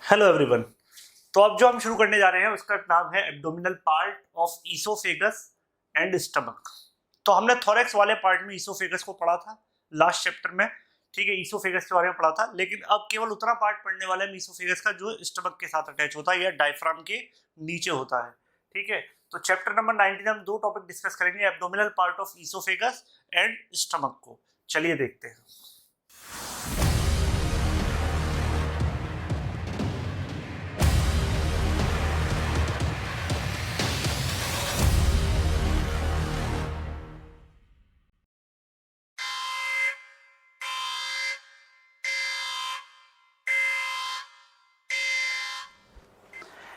Hello everyone. तो अब जो हम शुरू करने जा रहे हैं उसका नाम है abdominal part of oesophagus and stomach. तो हमने थोरेक्स वाले पार्ट में ईसोफेगस को पढ़ा था लास्ट चैप्टर में, ठीक है, ईसोफेगस के बारे में पढ़ा था। लेकिन अब केवल उतना पार्ट पढ़ने वाला है ईसोफेगस का जो स्टमक के साथ अटैच होता है या डायफ्राम के नीचे होता है, ठीक है। तो चैप्टर नंबर 19 हम दो टॉपिक डिस्कस करेंगे, abdominal part of oesophagus and stomach को। चलिए देखते हैं।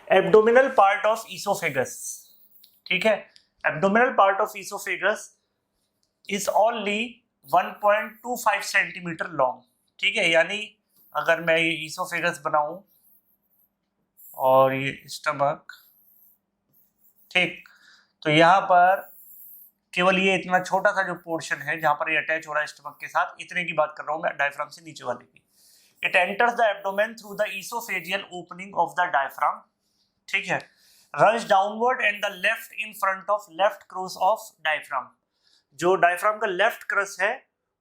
एब्डोमिनल पार्ट ऑफ ईसोफेगस, ठीक है। Abdominal part of oesophagus is only 1.25 centimetre long, ठीक है। यानी अगर मैं ये ईसोफेगस बनाऊं और ये स्टमक, ठीक, तो यहाँ पर केवल ये इतना छोटा सा जो पोर्शन है जहां पर ये अटैच हो रहा है स्टमक के साथ, इतने की बात कर रहा हूं मैं, डायफ्राम से नीचे वाले की। It enters the abdomen through the oesophageal opening of the diaphragm, ठीक है, runs downward and the left in front of left crus of diaphragm. जो डायफ्राम का लेफ्ट क्रस है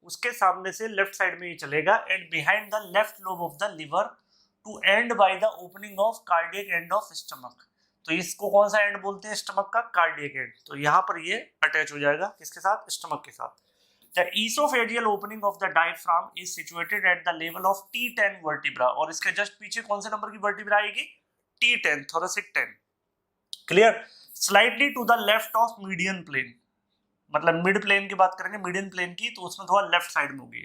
उसके सामने से लेफ्ट साइड में ये चलेगा and behind the left lobe of the liver to end by the opening of cardiac end of stomach. तो इसको कौन सा एंड बोलते हैं? स्टमक का कार्डियक एंड। तो यहाँ पर ये अटैच हो जाएगा किसके साथ? स्टमक के साथ। The esophageal opening of the diaphragm is situated at the level of T10 vertebra और इसके जस्ट पीछे कौन से नंबर की वर्टिब्रा आएगी? T10, thoracic 10। Clear? Slightly to the left of median plane, मतलब मिड प्लेन की बात करेंगे, मीडियन प्लेन की, तो उसमें थोड़ा लेफ्ट साइड में होगी।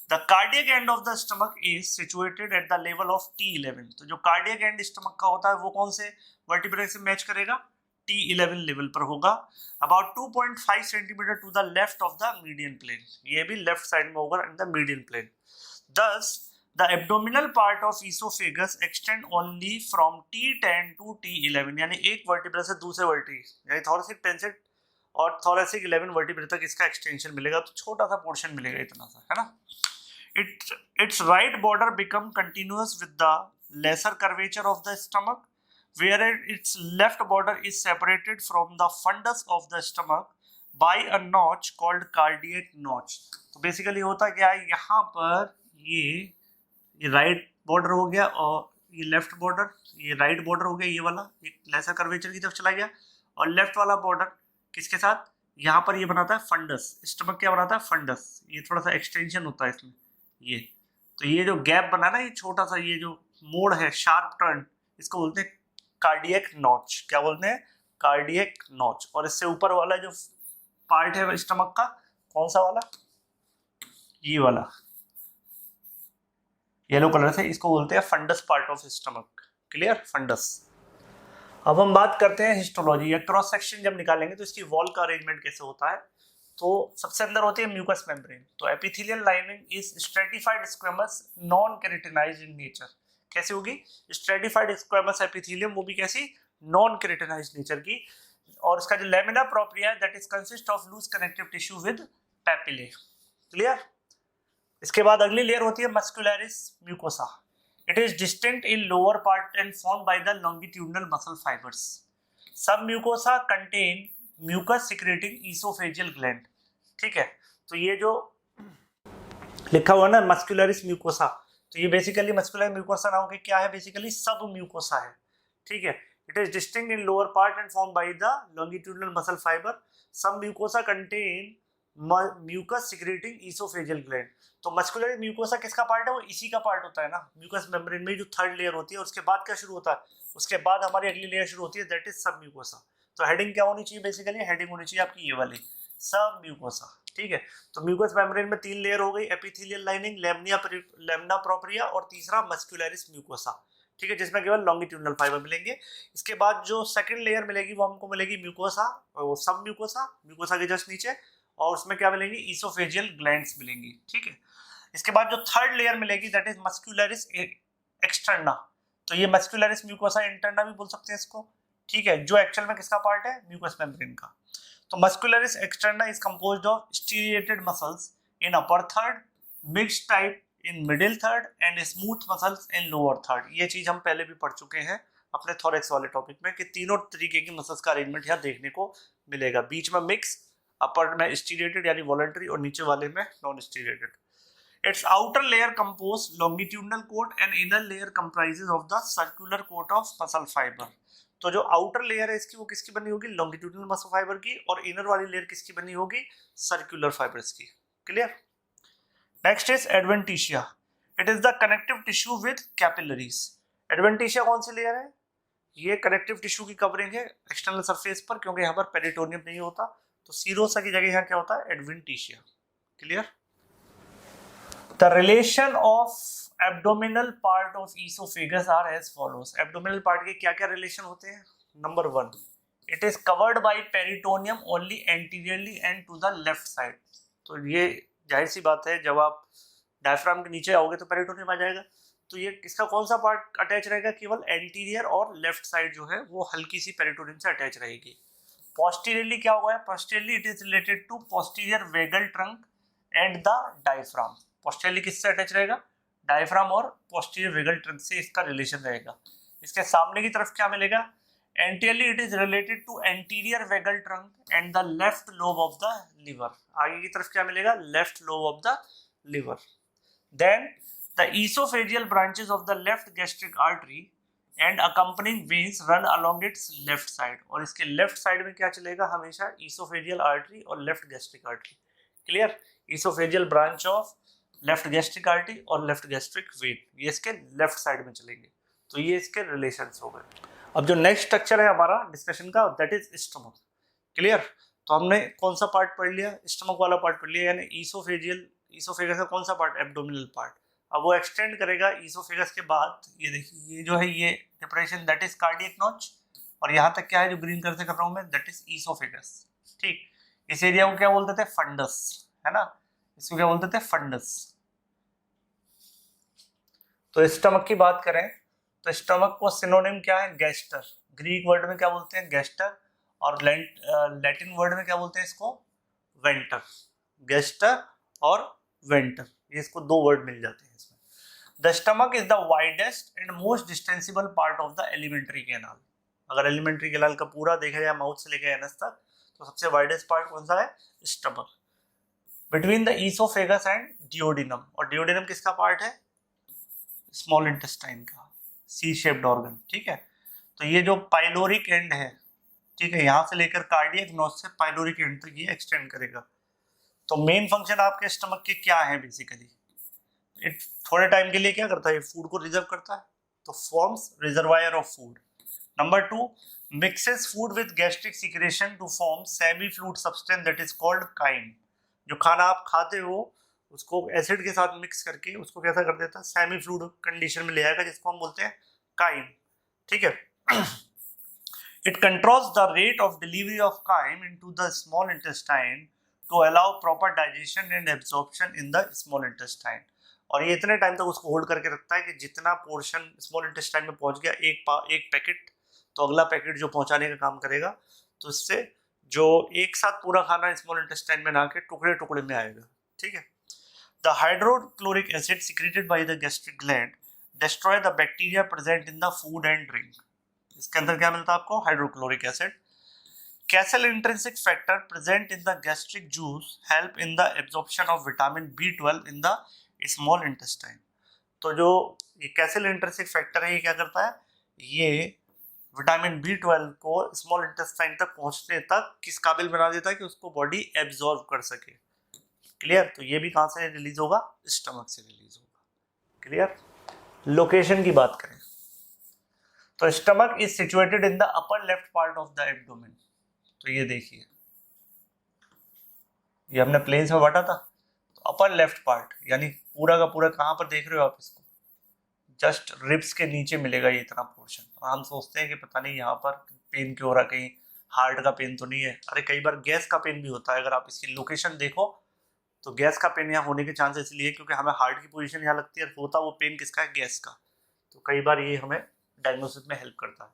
The cardiac end of the stomach is situated at the level of T11। तो जो कार्डियक एंड स्टमक का होता है वो कौन से वर्टिब्रा से मैच करेगा? T11 लेवल पर होगा। About 2.5 centimetre to the left of the median plane, ये भी लेफ्ट साइड में होगा in the median plane. Thus, the abdominal part of esophagus extend only from T10 to T11, यानी एक वर्टिब्रा से दूसरे वर्टिब्रा, यानी thoracic 10 से और thoracic 11 वर्टिब्रा तक इसका एक्सटेंशन मिलेगा। तो छोटा सा पोर्शन मिलेगा, इतना सा, है ना। Its right border become continuous with the lesser curvature of the stomach, where its left border is separated from the fundus of the stomach by a notch called cardiac notch। तो basically होता क्या है, यहाँ पर ये right border हो गया और ये लेफ्ट बॉर्डर, ये राइट बॉर्डर हो गया, ये वाला एक लेसर कर्वेचर की तरफ चला गया, और लेफ्ट वाला बॉर्डर किसके साथ? यहाँ पर ये बनाता है फंडस। स्टमक क्या बनाता है? फंडस। ये थोड़ा सा एक्सटेंशन होता है इसमें, ये तो ये जो गैप बना ना, ये छोटा सा, ये जो मोड़ है, शार्प टर्न, इसको बोलते हैं कार्डियक नॉच। क्या बोलते हैं? Cardiac notch. और इससे ऊपर वाला जो पार्ट है स्टमक का, कौन सा वाला? ये वाला येलो कलर से, इसको बोलते हैं fundus part of stomach. Clear? Fundus. अब हम बात करते हैं हिस्टोलॉजी या क्रॉस सेक्शन जब निकालेंगे तो इसकी वॉल का अरेंजमेंट कैसे होता है। तो सबसे अंदर होती है म्यूकस मेम्ब्रेन। तो epithelial lining is stratified squamous non keratinised in nature. कैसे होगी? स्ट्रेटिफाइड स्क्वेमस एपिथेलियम, वो भी कैसी? नॉन केराटिनाइज्ड नेचर की। और इसका जो लेमिना प्रोप्रिया है that is consist of loose connective tissue with papillae. Clear? इसके बाद अगली लेयर होती है muscularis mucosa. It is distinct in lower part and formed by the longitudinal muscle fibres. Submucosa contain mucus secreting oesophageal gland, ठीक है। तो ये जो लिखा हुआ ना मस्कुलरिस म्यूकोसा, तो ये बेसिकली मस्कुलर म्यूकोसा नाम के क्या है? बेसिकली सब म्यूकोसा है, ठीक है। It is distinct in lower part and formed by the longitudinal muscle fibre. Submucosa contain mucus secreting oesophageal gland. तो मस्कुलर म्यूकोसा किसका पार्ट है? वो इसी का पार्ट होता है ना, म्यूकस मेम्ब्रेन में जो थर्ड लेयर होती है। उसके बाद क्या शुरू होता है? उसके बाद हमारी अगली लेयर शुरू होती है दैट इज सब म्यूकोसा। तो हेडिंग क्या होनी चाहिए? बेसिकली हेडिंग होनी चाहिए आपकी ये वाली, सब म्यूकोसा, ठीक है। तो म्यूकस मेम्ब्रेन में तीन लेयर हो गई, एपिथेलियल लाइनिंग, लेमिना प्रोप्रिया और तीसरा मस्कुलरिस म्यूकोसा, ठीक है, जिसमें केवल लॉन्गिट्यूडनल फाइबर मिलेंगे। इसके बाद जो सेकंड लेयर मिलेगी वो हमको मिलेगी म्यूकोसा, वो सब म्यूकोसा, म्यूकोसा के जस्ट नीचे, और उसमें क्या मिलेंगी? ईसोफेजियल ग्लैंड्स मिलेंगी, ठीक है। इसके बाद जो थर्ड लेयर मिलेगी दैट इज मस्कुलरिस एक्सटर्ना। तो ये मस्कुलरिस म्यूकोसा इंटरना भी बोल सकते हैं इसको, ठीक है, जो एक्चुअल में किसका पार्ट है? म्यूकस मेम्ब्रेन का। तो muscularis externa is composed of striated muscles in upper third, mixed type in middle third and smooth muscles in lower third. ये चीज हम पहले भी पढ़ चुके हैं अपने थोरेक्स वाले टॉपिक में कि तीनों तरीके की मसल्स का अरेंजमेंट यहाँ देखने को मिलेगा। बीच में मिक्स, अपर में स्टीरेटेड यानी वॉलंटरी और नीचे वाले में non striated. Its outer layer compose longitudinal coat and inner layer comprises of the circular coat of muscle fibre. तो जो आउटर लेयर है इसकी वो किसकी बनी होगी? लॉन्गिट्यूडनल मसल फाइबर की, और इनर वाली लेयर किसकी बनी होगी? सर्कुलर फाइबर्स की। Clear? Next is adventitia. It is the connective tissue with capillaries. Adventitia कौन सी लेयर है? ये कनेक्टिव टिश्यू की कवरिंग है एक्सटर्नल सरफेस पर, क्योंकि यहाँ पर पेरिटोनियम नहीं होता, तो सीरोसा की जगह यहाँ क्या होता है? Adventitia. Clear? The relation of abdominal part of oesophagus are as follows. Abdominal part के क्या क्या रिलेशन होते हैं? Number 1, it is covered by peritoneum only anteriorly and to the left side. तो ये जाहिर सी बात है, जब आप डायफ्राम के नीचे आओगे तो पेरिटोनियम आ जाएगा, तो ये इसका कौन सा पार्ट अटैच रहेगा? केवल एंटीरियर और लेफ्ट साइड जो है वो हल्की सी पेरिटोनियम से अटैच रहेगी। पोस्टीरियरली क्या हुआ है? Posteriorly it is related to posterior vagal trunk and the diaphragm. Posteriorly किससे अटैच रहेगा? डायफ्राम और पोस्टीरियर वेगल ट्रंक से इसका रिलेशन रहेगा। इसके सामने की तरफ क्या मिलेगा? Anteriorly it is related to anterior vagal trunk and the left lobe of the liver। आगे की तरफ क्या मिलेगा? left lobe of the liver। Then the esophageal branches of the left gastric artery and accompanying veins run along its left side। और इसके left side में क्या चलेगा? हमेशा esophageal artery और left gastric artery। Clear? esophageal branch of left gastric artery और left gastric vein, ये इसके left side में चलेंगे। तो ये इसके relations हो गए। अब जो नेक्स्ट स्ट्रक्चर है हमारा डिस्कशन का, दैट इज स्टमक। क्लियर? तो हमने कौन सा पार्ट पढ़ लिया? स्टमक वाला पार्ट पढ़ लिया, यानी ईसोफेगस का कौन सा पार्ट? Abdominal part. अब वो एक्सटेंड करेगा ईसोफेगस के बाद, ये देखिए ये जो है ये depression that is cardiac notch, और यहाँ तक क्या है जो ग्रीन कलर से कर रहा हूँ मैं, दैट इज ईसोफेगस। ठीक, इस एरिया को क्या बोलते थे? फंडस, है ना? इसको क्या बोलते थे? फंडस। तो स्टमक की बात करें तो स्टमक को सिनोनिम क्या है? गैस्टर। ग्रीक वर्ड में क्या बोलते हैं? गैस्टर, और लैटिन वर्ड में क्या बोलते हैं इसको? वेंटर। गैस्टर और वेंटर, ये इसको दो वर्ड मिल जाते हैं इसमें। The stomach is the widest and most distensible part of the alimentary canal. अगर एलिमेंट्री कैनाल का पूरा देखा जाए माउथ से लेकर एनस तक, तो सबसे वाइडेस्ट पार्ट कौन सा है? Stomach. Between the oesophagus and duodenum, और डियोडिनम किसका पार्ट है? स्मॉल इंटेस्टाइन का, सी शेप्ड ऑर्गन। ठीक है, तो ये जो पाइलोरिक एंड है, ठीक है, यहाँ से लेकर कार्डियक नॉच से पाइलोरिक एंड तक ये एक्सटेंड करेगा। तो मेन फंक्शन आपके स्टमक के क्या है? बेसिकली इट थोड़े टाइम के लिए क्या करता है? फूड को रिजर्व करता है, तो forms reservoir of food. Number 2, mixes food with gastric secretion to form semi fluid substance that is called chyme. जो खाना आप खाते हो उसको एसिड के साथ मिक्स करके उसको कैसा कर देता है? सेमी फ्लूइड कंडीशन में ले आएगा, जिसको हम बोलते हैं काइम। ठीक है, it controls the rate of delivery of chyme into the small intestine to allow proper digestion and absorption in the small intestine. और ये इतने टाइम तक उसको होल्ड करके रखता है कि जितना पोर्शन स्मॉल इंटेस्टाइन में पहुंच गया, एक पैकेट, तो अगला पैकेट जो पहुंचाने का काम करेगा, तो इससे जो एक साथ पूरा खाना स्मॉल इंटेस्टाइन में ना के टुकड़े टुकड़े में आएगा। ठीक है, the hydrochloric acid secreted by the gastric gland destroy the bacteria present in the food and drink। इसके अंदर क्या मिलता है आपको? Hydrochloric acid. Castle intrinsic factor present in the gastric juice help in the absorption of vitamin B12 in the small intestine. तो जो ये castle intrinsic factor है, ये क्या करता है? ये विटामिन B12 को स्मॉल इंटेस्टाइन तक पहुंचने तक किस काबिल बना देता है कि उसको बॉडी एब्जॉर्ब कर सके। क्लियर? तो ये भी कहां से रिलीज होगा? स्टमक से रिलीज होगा। क्लियर? लोकेशन की बात करें तो stomach is situated in the upper left part of the abdomen. तो ये देखिए, ये हमने प्लेन्स में बांटा था, तो अपर लेफ्ट पार्ट यानी पूरा का पूरा कहां पर देख रहे हो आप इसको? जस्ट रिब्स के नीचे मिलेगा ये इतना पोर्शन। और हम सोचते हैं कि पता नहीं यहाँ पर पेन क्यों हो रहा, कहीं हार्ट का पेन तो नहीं है। अरे कई बार गैस का पेन भी होता है। अगर आप इसकी लोकेशन देखो तो गैस का पेन यहाँ होने के चांसेस इसलिए क्योंकि हमें हार्ट की पोजीशन यहाँ लगती है, होता वो पेन किसका है? गैस का। तो कई बार ये हमें डायग्नोसिस में हेल्प करता है।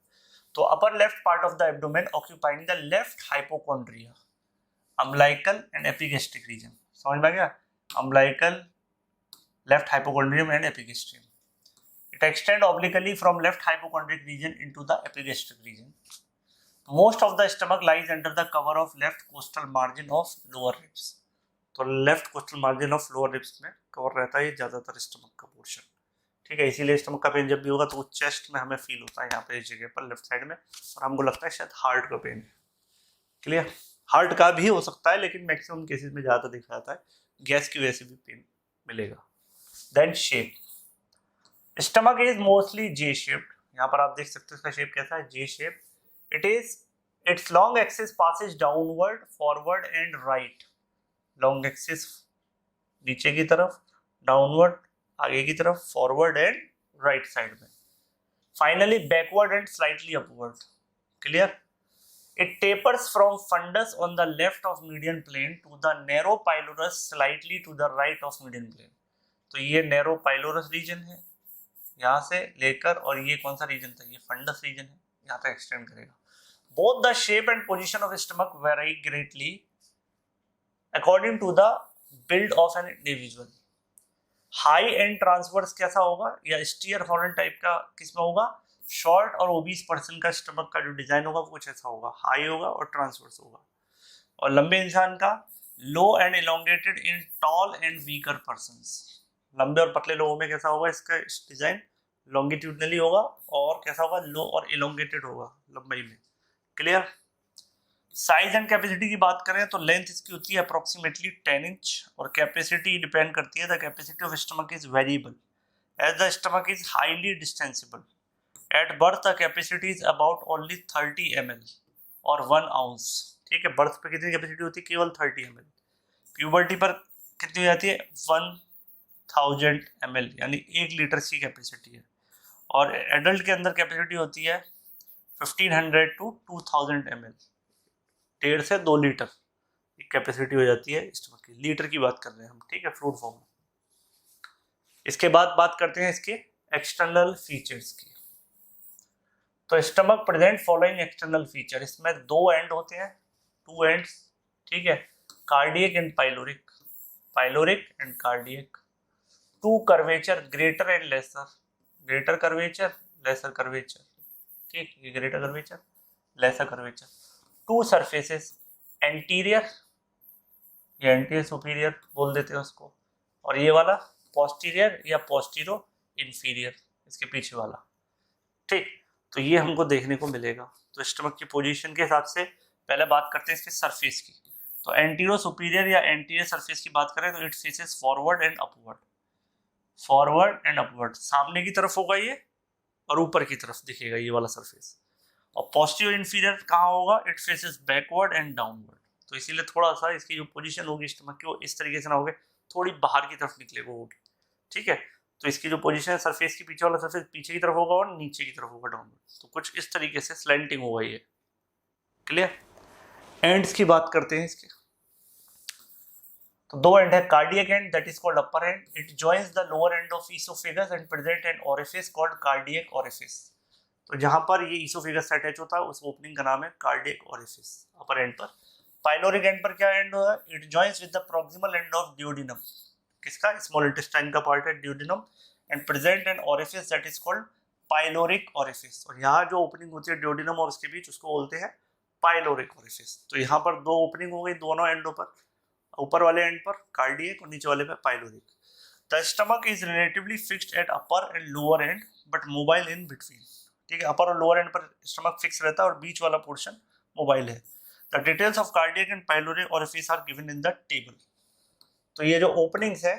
तो upper left part of the abdomen occupying the left hypochondria, umbilical and epigastric region. समझ में आ गया? Umbilical, left hypochondrium and epigastrium. It extends obliquely from left hypochondric region into the epigastric region. Most of the stomach lies under the cover of left costal margin of lower ribs. तो left coastal margin of lower ribs में cover रहता है ज्यादातर stomach का portion, ठीक है। इसीलिए stomach का पेन जब भी होगा तो वो चेस्ट में हमें फील होता है यहाँ पे इस जगह पर लेफ्ट साइड में, और हमको लगता है शायद हार्ट का पेन है। क्लियर? हार्ट का भी हो सकता है लेकिन मैक्सिमम केसेस में ज्यादा देखा जाता है गैस की वजह से भी पेन मिलेगा। Then shape, stomach is mostly J shaped. यहाँ पर आप देख सकते हो इसका शेप कैसा है, J shape. It's long axis passes downward, forward and right. Long axis नीचे की तरफ, डाउनवर्ड आगे की तरफ, फॉरवर्ड एंड राइट साइड में, finally backward and slightly upward. Clear? It tapers from fundus on the left of median plane to the narrow pylorus slightly to the right of median plane। तो ये narrow pylorus region है यहाँ से लेकर, और ये कौन सा region था, ये fundus region है, यहाँ तक extend करेगा। Both the shape and position of stomach vary greatly according to the build of an individual। High and transverse कैसा होगा, या स्टीयर हॉर्न टाइप का किसमें होगा, शॉर्ट और ओबीस पर्सन का स्टमक का जो डिजाइन होगा वो कुछ ऐसा होगा, हाई होगा और ट्रांसवर्स होगा। और लंबे इंसान का low and elongated in tall and weaker persons. लंबे और पतले लोगों में कैसा होगा इसका डिजाइन, लॉन्गिट्यूडनली होगा, और कैसा होगा, लो और इलोंगेटेड होगा लंबाई में। क्लियर? साइज एंड कैपेसिटी की बात करें तो लेंथ इसकी होती है अप्रोक्सीमेटली 10 इंच, और कैपेसिटी डिपेंड करती है, the capacity of stomach is variable as the stomach is highly distensible. At birth the capacity is about only 30 ml और 1 ounce। ठीक है, बर्थ पे कितनी कैपेसिटी होती है, केवल 30 ml। प्यूबर्टी पर कितनी हो जाती है, 1000 ml, यानी 1 लीटर की कैपेसिटी है। और एडल्ट के अंदर कैपेसिटी होती है 1500 to 2000 ml, 1.5 से 2 लीटर कैपेसिटी हो जाती है स्टमक की। लीटर की बात कर रहे हैं हम, ठीक है, फ्लूइड फॉर्म में। इसके बाद बात करते हैं इसके एक्सटर्नल फीचर्स की। तो stomach present following external feature, इसमें 2 एंड होते हैं, 2 एंड्स, ठीक है, cardiac and pyloric, pyloric and cardiac. 2 curvature, greater and lesser, greater curvature, lesser curvature, ठीक, ये greater curvature, lesser curvature. 2 surfaces, anterior, ये एंटीरियर सुपीरियर बोल देते हैं उसको, और ये वाला पोस्टीरियर या पोस्टीरो इंफीरियर, इसके पीछे वाला, ठीक। तो ये हमको देखने को मिलेगा। तो स्टमक की पोजीशन के हिसाब से पहले बात करते हैं इसके सरफेस की। तो एंटीरो सुपीरियर या एंटीरियर सरफेस की बात करें तो it faces forward and upward, forward and upward, सामने की तरफ होगा ये और ऊपर की तरफ दिखेगा ये वाला सरफेस। और पोस्टीरियर इंफीरियर कहाँ होगा, it faces backward and downward. तो इसीलिए थोड़ा सा इसकी जो पोजीशन होगी स्टमक की वो इस तरीके से ना होगी, थोड़ी बाहर की तरफ निकलेगा होगी, ठीक है। तो इसकी जो पोजीशन है सरफेस की, पीछे वाला सरफेस पीछे की तरफ होगा और नीचे की तरफ होगा डाउनवर्ड। तो कुछ इस तरीके से स्लैंटिंग होगा ये। क्लियर? एंड्स की बात करते हैं इसके। तो 2 एंड है, cardiac and that is called upper and, it joins the lower end of oesophagus and present N orifice called cardiac orifice. तो जहां पर ये ईसोफेगस से अटैच होता है उस ओपनिंग का नाम है कार्डियक ओरिफिस, अपर एंड पर। पाइलोरिक एंड पर क्या एंड होगा, it joins with the proximal end of duodenum, किसका, स्मॉल इंटेस्टाइन का पार्ट है duodenum, and present N orifice that is called pyloric orifice. और यहाँ जो ओपनिंग होती है ड्यूडिनम और उसके बीच उसको बोलते हैं पाइलोरिक ओरिफिस। तो यहाँ पर 2 ओपनिंग हो गई दोनों एंडों पर, ऊपर वाले एंड पर कार्डियक और नीचे वाले पर pyloric. The stomach is relatively fixed at upper and lower and but mobile in between, ठीक है, अपर और लोअर एंड पर स्टमक फिक्स रहता है और बीच वाला पोर्शन मोबाइल है। The details of cardiac and pyloric orifice are given in the table. तो ये जो ओपनिंग्स है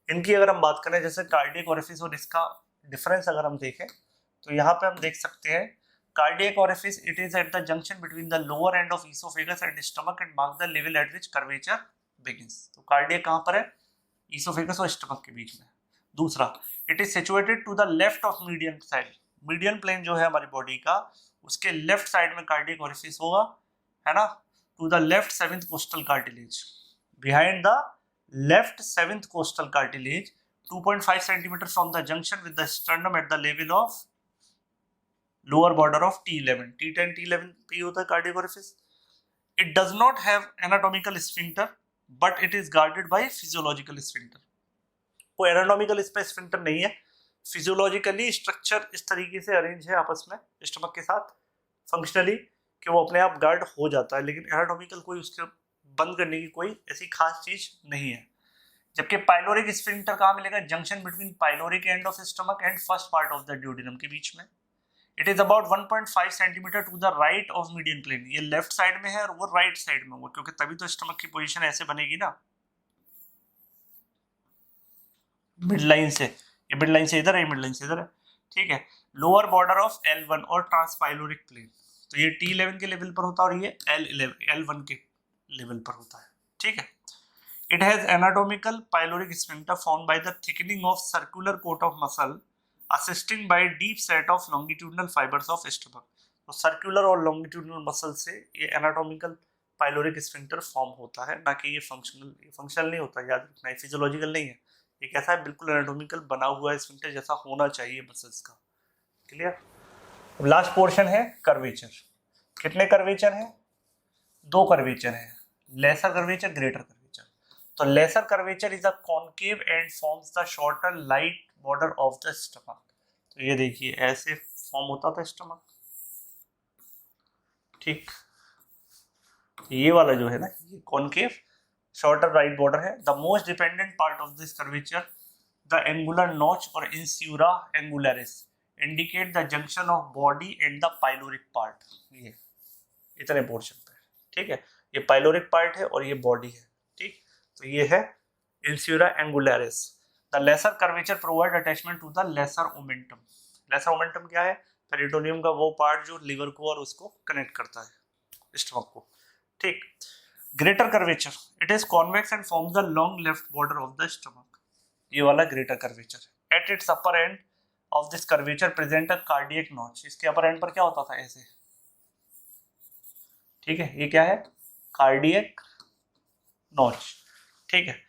इनकी अगर हम बात करें, जैसे कार्डियक ओरिफिस और इसका डिफरेंस अगर हम देखें तो यहाँ पे हम देख सकते हैं cardiac orifice, it is at the junction between the lower end of oesophagus and stomach and mark the level eight which curvature begins. तो कार्डियक कहाँ पर है, ईसोफेगस और स्टमक के बीच में। दूसरा, it is situated to the left of median side, median plane जो है हमारी बॉडी का उसके लेफ्ट साइड में कार्डियक ओरिफिस होगा, है ना, to the left 7th costal cartilage, behind the left 7th coastal cartilage, 2.5 cm from the junction with the sternum at the level of lower border of T11, T10, T11 पे होता है cardiac orifice. It does not have anatomical sphincter, but it is guarded by physiological sphincter. कोई anatomical इसमें sphincter नहीं है, physiologically structure इस तरीके से अरेंज है आपस में स्टमक के साथ फंक्शनली कि वो अपने आप गार्ड हो जाता है, लेकिन एनाटॉमिकल कोई उसके बंद करने की कोई ऐसी खास चीज नहीं है। जबकि पाइलोरिक स्फिंक्टर कहाँ मिलेगा? Junction between pyloric end of stomach and first part of the duodenum के बीच में। It is about 1.5 centimetre to the right of median plane. ये लेफ्ट साइड में है और वो राइट साइड में हुआ, क्योंकि तभी तो स्टमक की पोजीशन ऐसे बनेगी ना, मिड लाइन से। ये मिड लाइन से इधर है, मिड लाइन से इधर है, ठीक है। लोअर बॉर्डर ऑफ L1 और ट्रांसपाइलोरिक प्लेन, तो ये T11 के लेवल पर होता है और ये L1 के लेवल पर होता है, ठीक है। It has anatomical pyloric sphincter formed by the thickening of circular coat of muscle assisting by deep set of longitudinal fibers of stomach। तो सर्कुलर और लॉन्गिट्यूडिनल मसल से ये एनाटॉमिकल पाइलोरिक स्फिंक्टर फॉर्म होता है, ना कि ये फंक्शनल नहीं होता, याद रखना। ये फिजियोलॉजिकल नहीं है, ये कैसा है? बिल्कुल एनाटॉमिकल बना हुआ है स्फिंक्टर जैसा होना चाहिए मसल्स का। क्लियर? अब लास्ट पोर्शन है कर्वेचर। कितने कर्वेचर हैं? 2 कर्वेचर हैं, लेसर कर्वेचर, ग्रेटर कर्वेचर। तो lesser curvature is a concave and forms the shorter light border of the stomach. तो ये देखिए ऐसे फॉर्म होता था स्टमक, ठीक। ये वाला जो है ना, ये कॉनकेव शॉर्टर राइट बॉर्डर है। The most dependent part of this curvature the angular notch और incisura angularis indicate the junction of body and the pyloric part. ये इतने पोर्शन पे, ठीक है। ये पाइलोरिक पार्ट है और ये बॉडी है, ठीक। तो ये है incisura angularis. The lesser curvature provide attachment to the lesser omentum. Lesser omentum क्या है? पेरिटोनियम का वो पार्ट जो लिवर को और उसको कनेक्ट करता है स्टमक को, ठीक। Greater curvature, it is convex and forms the long left border of the stomach. ये वाला ग्रेटर कर्वेचर है। At its upper end of this curvature present a cardiac notch. इसके अपर एंड पर क्या होता था? ऐसे, ठीक है। ये क्या है? कार्डियक नॉच, ठीक है।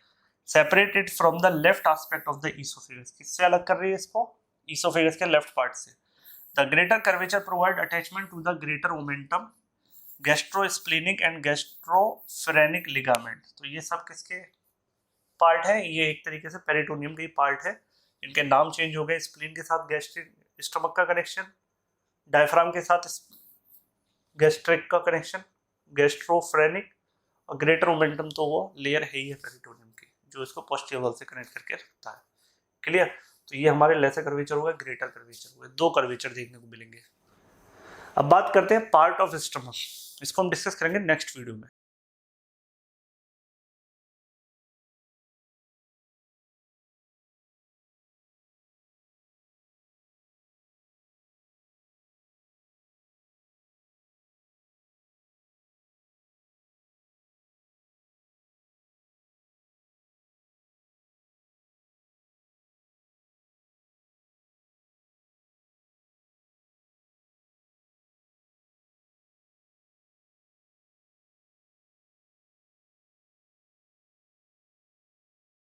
Separated from the left aspect of the oesophagus. किससे अलग कर रही है इसको? ईसोफेगस के लेफ्ट पार्ट से। The greater curvature provide attachment to the greater omentum, gastrosplenic and gastrophrenic ligament. तो ये सब किसके पार्ट है? ये एक तरीके से पेरिटोनियम के पार्ट है। इनके नाम चेंज हो गए। स्प्लीन के साथ गैस्ट्रिक स्टमक का कनेक्शन, डायफ्राम के साथ गैस्ट्रिक का कनेक्शन, गैस्ट्रोफेरेनिक, और ग्रेटर ओमेंटम तो वो लेयर है ही है पेरिटोनियम की, जो इसको पोस्टीरियर वॉल से कनेक्ट करके रखता है। क्लियर? तो ये हमारे लेसर कर्वेचर हुआ, ग्रेटर कर्वेचर हुआ। 2 कर्वेचर देखने को मिलेंगे। अब बात करते हैं पार्ट ऑफ स्टमक। इसको हम डिस्कस करेंगे नेक्स्ट वीडियो में।